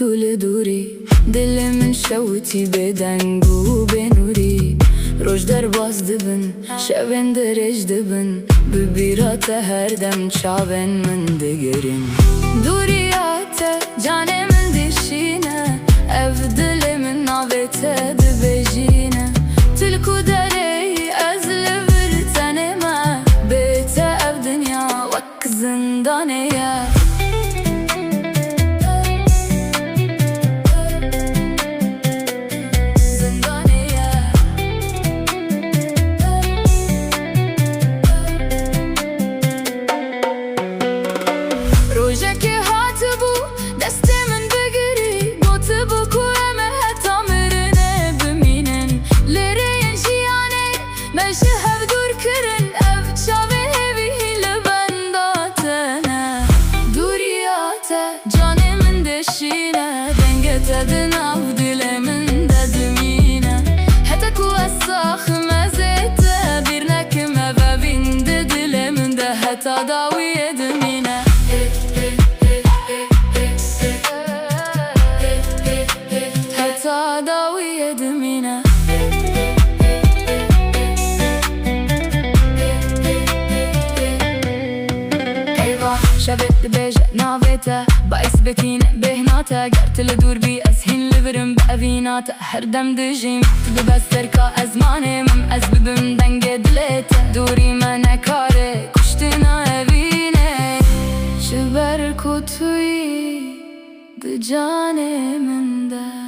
طول دوري دل من شوتي بدنگو بنوري روش در باز دبن شبن درج دبن ببیرات هر دم چاون من دگرن دوریات جان من دشینه اف دل من نابته دبجینه تلکو داری از لور تنما بیت اف دنیا وک زندانه تدن av dilemin dedimine Hete ku esakh mezete bir nekime ve bindi dileminde heta davi edimine heta davi edimine شبت بيج نافيته بايس بكين بهناته قرت لدور بي أزهن لبرم بأبيناته هردم دجيم تدبستر كا أزماني مم أزببم دنگ دليته دوري ما كاري كشتنا أبيني شبر كتوي بجاني من ده